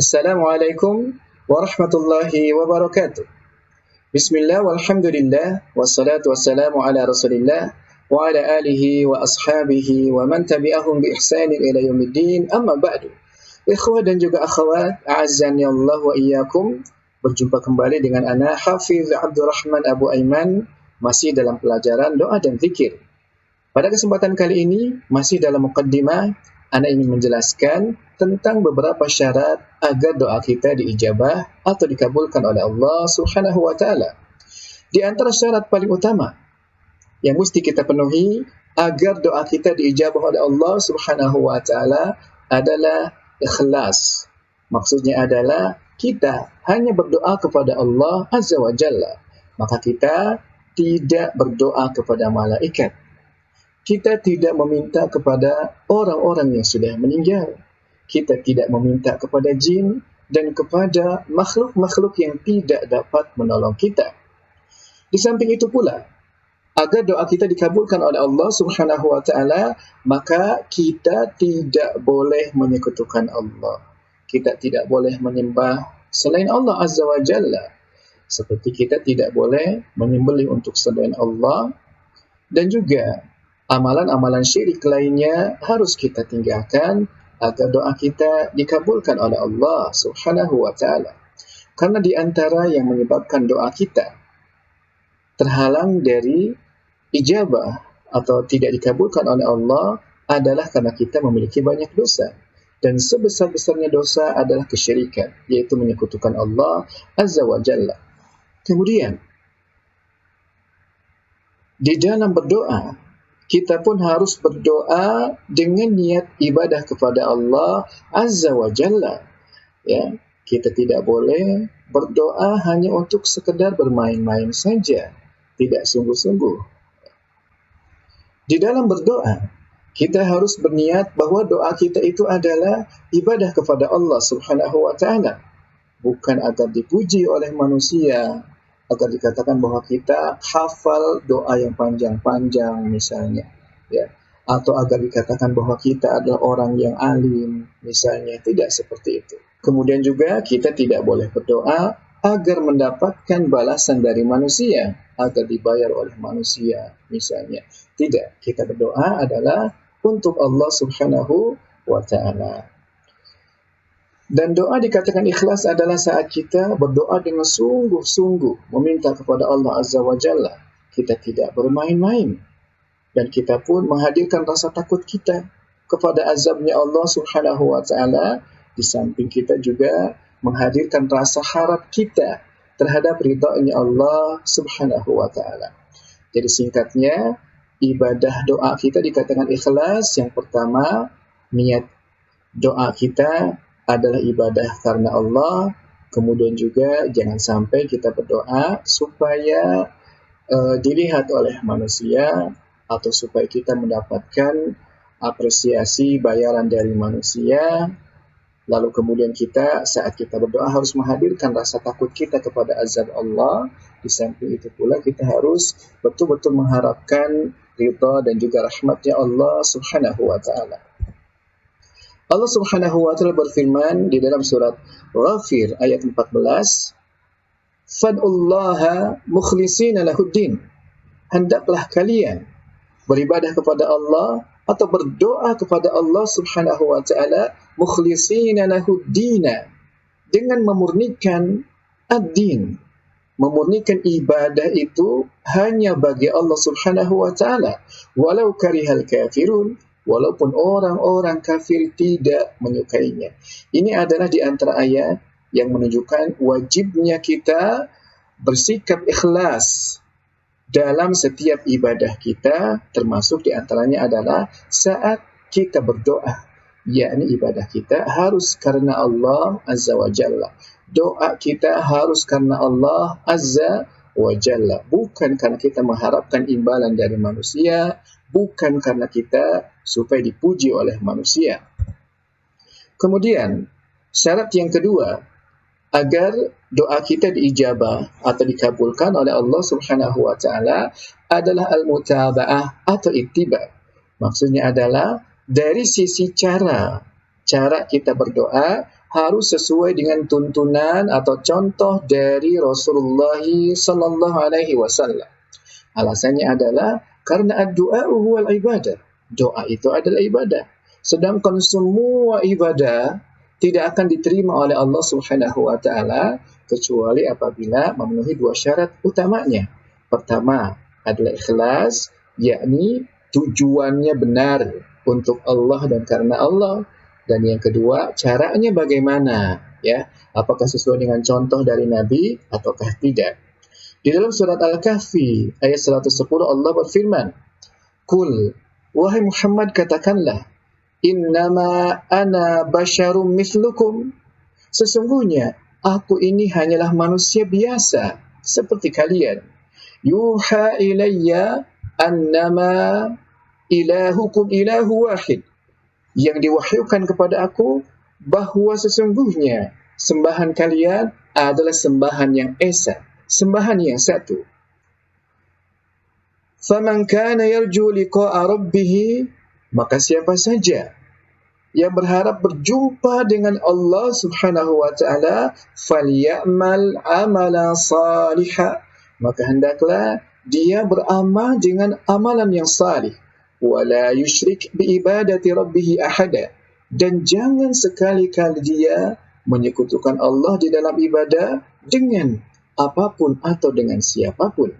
Assalamualaikum warahmatullahi wabarakatuh. Bismillah walhamdulillah wassalatu wassalamu ala Rasulillah wa ala alihi wa ashabihi wa man tabi'ahum bi ihsanin ila yaumiddin. Amma ba'du. Ikhwah dan juga akhwat, a'azzani Allah wa iyyakum. Berjumpa kembali dengan ana Hafiz Abdurrahman Abu Aiman, masih dalam pelajaran doa dan zikir. Pada kesempatan kali ini masih dalam muqaddimah, ana ingin menjelaskan tentang beberapa syarat agar doa kita diijabah atau dikabulkan oleh Allah Subhanahu wa taala. Di antara syarat paling utama yang mesti kita penuhi agar doa kita diijabah oleh Allah Subhanahu wa taala adalah ikhlas. Maksudnya adalah kita hanya berdoa kepada Allah Azza wa Jalla. Maka kita tidak berdoa kepada malaikat. Kita tidak meminta kepada orang-orang yang sudah meninggal. Kita tidak meminta kepada jin dan kepada makhluk-makhluk yang tidak dapat menolong kita. Di samping itu pula, agar doa kita dikabulkan oleh Allah Subhanahu wa taala, maka kita tidak boleh menyekutukan Allah. Kita tidak boleh menyembah selain Allah Azza wa Jalla. Seperti kita tidak boleh menyembelih untuk selain Allah, dan juga amalan-amalan syirik lainnya harus kita tinggalkan agar doa kita dikabulkan oleh Allah Subhanahu wa taala. Karena di antara yang menyebabkan doa kita terhalang dari ijabah atau tidak dikabulkan oleh Allah adalah karena kita memiliki banyak dosa. Dan sebesar-besarnya dosa adalah kesyirikan, yaitu menyekutukan Allah Azza wa Jalla. Kemudian, di dalam berdoa, kita pun harus berdoa dengan niat ibadah kepada Allah Azza wa Jalla. Ya, kita tidak boleh berdoa hanya untuk sekedar bermain-main saja, tidak sungguh-sungguh. Di dalam berdoa, kita harus berniat bahwa doa kita itu adalah ibadah kepada Allah Subhanahu wa taala, bukan agar dipuji oleh manusia, agar dikatakan bahwa kita hafal doa yang panjang-panjang misalnya, ya, atau agar dikatakan bahwa kita adalah orang yang alim misalnya. Tidak seperti itu. Kemudian juga kita tidak boleh berdoa agar mendapatkan balasan dari manusia, agar dibayar oleh manusia misalnya. Tidak, kita berdoa adalah untuk Allah Subhanahu wa taala. Dan doa dikatakan ikhlas adalah saat kita berdoa dengan sungguh-sungguh, meminta kepada Allah Azza wa Jalla. Kita tidak bermain-main. Dan kita pun menghadirkan rasa takut kita kepada azabnya Allah Subhanahu wa taala. Di samping kita juga menghadirkan rasa harap kita terhadap ridhanya Allah Subhanahu wa taala. Jadi singkatnya, ibadah doa kita dikatakan ikhlas. Yang pertama, niat doa kita adalah ibadah karena Allah. Kemudian juga jangan sampai kita berdoa supaya dilihat oleh manusia atau supaya kita mendapatkan apresiasi bayaran dari manusia. Lalu kemudian kita saat kita berdoa harus menghadirkan rasa takut kita kepada azab Allah. Di samping itu pula kita harus betul-betul mengharapkan ridha dan juga rahmatnya Allah Subhanahu wa taala. Allah Subhanahu wa taala berfirman di dalam surat Ghafir ayat 14, "Fad'ullaha mukhlishina lahuddin." Hendaklah kalian beribadah kepada Allah atau berdoa kepada Allah Subhanahu wa taala mukhlishina lahuddina, dengan memurnikan ad-din, memurnikan ibadah itu hanya bagi Allah Subhanahu wa taala, walau karihal kafirun, walaupun orang-orang kafir tidak menyukainya. Ini adalah di antara ayat yang menunjukkan wajibnya kita bersikap ikhlas dalam setiap ibadah kita, termasuk di antaranya adalah saat kita berdoa. Yakni ibadah kita harus karena Allah Azza wa Jalla. Doa kita harus karena Allah Azza wa Jalla, bukan karena kita mengharapkan imbalan dari manusia, bukan karena kita supaya dipuji oleh manusia. Kemudian, syarat yang kedua agar doa kita diijabah atau dikabulkan oleh Allah Subhanahu wa taala adalah al-mutaba'ah atau ittiba. Maksudnya adalah dari sisi cara kita berdoa harus sesuai dengan tuntunan atau contoh dari Rasulullah sallallahu alaihi wasallam. Alasannya adalah karena ad-du'a huwal ibadah. Doa itu adalah ibadah. Sedangkan semua ibadah tidak akan diterima oleh Allah Subhanahu wa taala kecuali apabila memenuhi dua syarat utamanya. Pertama adalah ikhlas, yakni tujuannya benar untuk Allah dan karena Allah. Dan yang kedua, caranya bagaimana, ya? Apakah sesuai dengan contoh dari Nabi ataukah tidak? Di dalam surat Al-Kahfi ayat 110 Allah berfirman, "Qul, wahai Muhammad, katakanlah, innama ana basyarum mithlukum." Sesungguhnya aku ini hanyalah manusia biasa seperti kalian. Yuha ilayya annama ilahukum ilahu wahid. Yang diwahyukan kepada aku bahwa sesungguhnya sembahan kalian adalah sembahan yang esa, sembahan yang satu. Faman kana yarju liqa'a rabbih, maka siapa saja yang berharap berjumpa dengan Allah Subhanahu wa taala, falyamal amalan salihah, maka hendaklah dia beramal dengan amalan yang salih. Wala yusyrik bi ibadati rabbih ahada, dan jangan sekali-kali dia menyekutukan Allah di dalam ibadah dengan apapun atau dengan siapapun.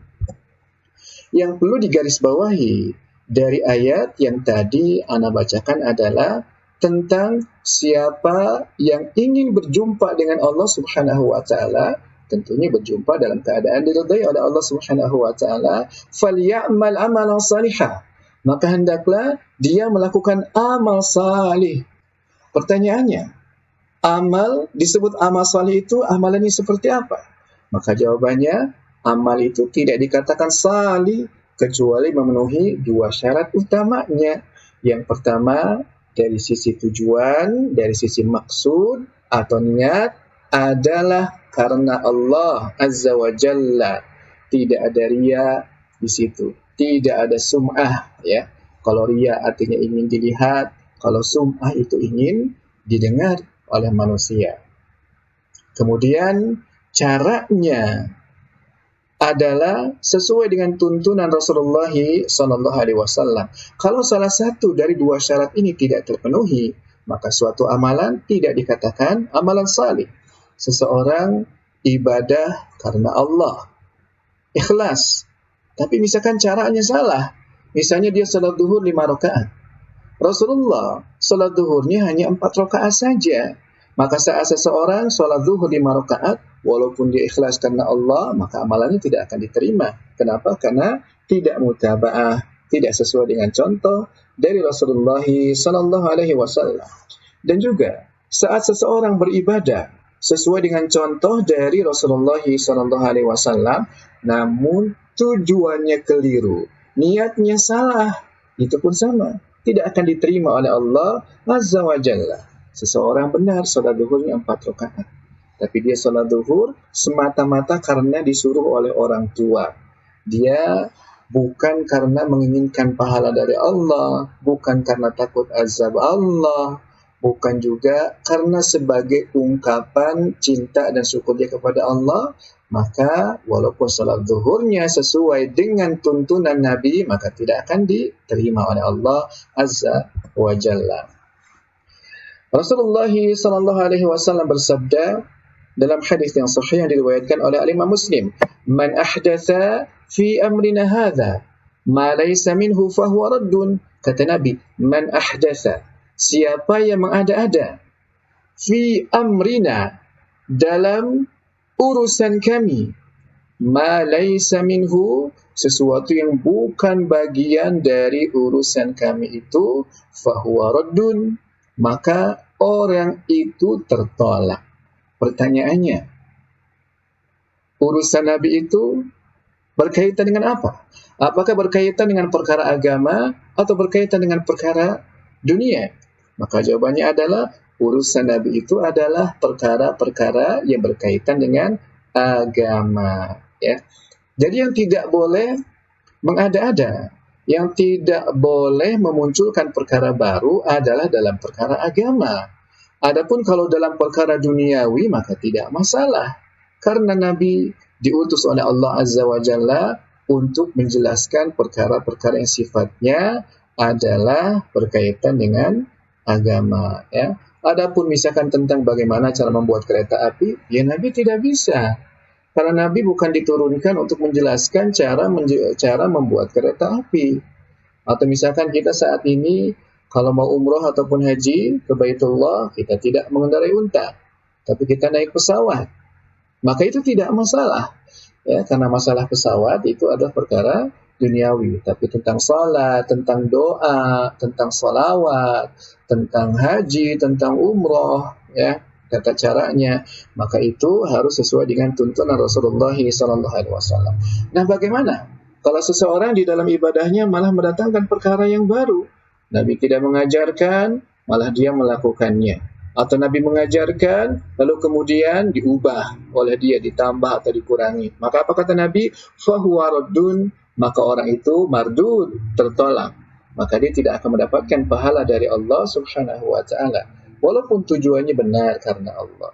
Yang perlu digarisbawahi dari ayat yang tadi Ana bacakan adalah tentang siapa yang ingin berjumpa dengan Allah Subhanahu wa taala, tentunya berjumpa dalam keadaan diridai oleh Allah Subhanahu wa taala, falyamal amalan salihah, maka hendaklah dia melakukan amal salih. Pertanyaannya, amal disebut amal salih itu amalannya seperti apa? Maka jawabannya, amal itu tidak dikatakan salih kecuali memenuhi dua syarat utamanya. Yang pertama, dari sisi tujuan, dari sisi maksud atau niat adalah karena Allah Azza wa Jalla. Tidak ada riya di situ. Tidak ada sum'ah, ya. Kalau riya artinya ingin dilihat, kalau sum'ah itu ingin didengar oleh manusia. Kemudian caranya adalah sesuai dengan tuntunan Rasulullah sallallahu alaihi wasallam. Kalau salah satu dari dua syarat ini tidak terpenuhi, maka suatu amalan tidak dikatakan amalan salih. Seseorang ibadah karena Allah, ikhlas, tapi misalkan caranya salah. Misalnya dia salat zuhur 5 rakaat. Rasulullah salat zuhurnya hanya 4 rakaat saja. Maka saat seseorang salat zuhur 5 rakaat, walaupun dia ikhlas karena Allah, maka amalannya tidak akan diterima. Kenapa? Karena tidak mutaba'ah, tidak sesuai dengan contoh dari Rasulullah sallallahu alaihi wasallam. Dan juga saat seseorang beribadah sesuai dengan contoh dari Rasulullah sallallahu alaihi wasallam, namun tujuannya keliru, niatnya salah, itu pun sama, tidak akan diterima oleh Allah Azza wa Jalla. Seseorang benar salat zuhurnya 4 rakaat, tapi dia salat zuhur semata-mata karena disuruh oleh orang tua. Dia bukan karena menginginkan pahala dari Allah, bukan karena takut azab Allah, bukan juga karena sebagai ungkapan cinta dan syukur dia kepada Allah. Maka walaupun salat zuhurnya sesuai dengan tuntunan Nabi, maka tidak akan diterima oleh Allah Azza wa Jalla. Rasulullah sallallahu alaihi wasallam bersabda dalam hadis yang sahih yang diriwayatkan oleh Imam Muslim, "Man ahdatha fi amrina hadza ma laysa minhu fa huwa raddun." Kata Nabi, man ahdatha, siapa yang mengada-ada, fi amrina, dalam urusan kami, ma laysa minhu, sesuatu yang bukan bagian dari urusan kami itu, fahuwa raddun, maka orang itu tertolak. Pertanyaannya, urusan Nabi itu berkaitan dengan apa? Apakah berkaitan dengan perkara agama atau berkaitan dengan perkara dunia? Maka jawabannya adalah urusan Nabi itu adalah perkara-perkara yang berkaitan dengan agama, ya. Jadi yang tidak boleh mengada-ada, yang tidak boleh memunculkan perkara baru adalah dalam perkara agama. Adapun kalau dalam perkara duniawi maka tidak masalah, karena Nabi diutus oleh Allah Azza wa Jalla untuk menjelaskan perkara-perkara yang sifatnya adalah berkaitan dengan agama, ya. Adapun misalkan tentang bagaimana cara membuat kereta api, ya Nabi tidak bisa. Karena Nabi bukan diturunkan untuk menjelaskan cara membuat kereta api. Atau misalkan kita saat ini kalau mau umroh ataupun haji ke Baitullah, kita tidak mengendarai unta, tapi kita naik pesawat. Maka itu tidak masalah. Ya, karena masalah pesawat itu adalah perkara duniawi. Tapi tentang salat, tentang doa, tentang salawat, tentang haji, tentang umroh, ya, tata caranya, maka itu harus sesuai dengan tuntunan Rasulullah SAW. Nah, bagaimana kalau seseorang di dalam ibadahnya malah mendatangkan perkara yang baru? Nabi tidak mengajarkan, malah dia melakukannya. Atau Nabi mengajarkan, lalu kemudian diubah oleh dia, ditambah atau dikurangi. Maka apa kata Nabi? Fahuwa raddun, maka orang itu mardud, tertolak. Maka dia tidak akan mendapatkan pahala dari Allah Subhanahu wa ta'ala. Walaupun tujuannya benar karena Allah.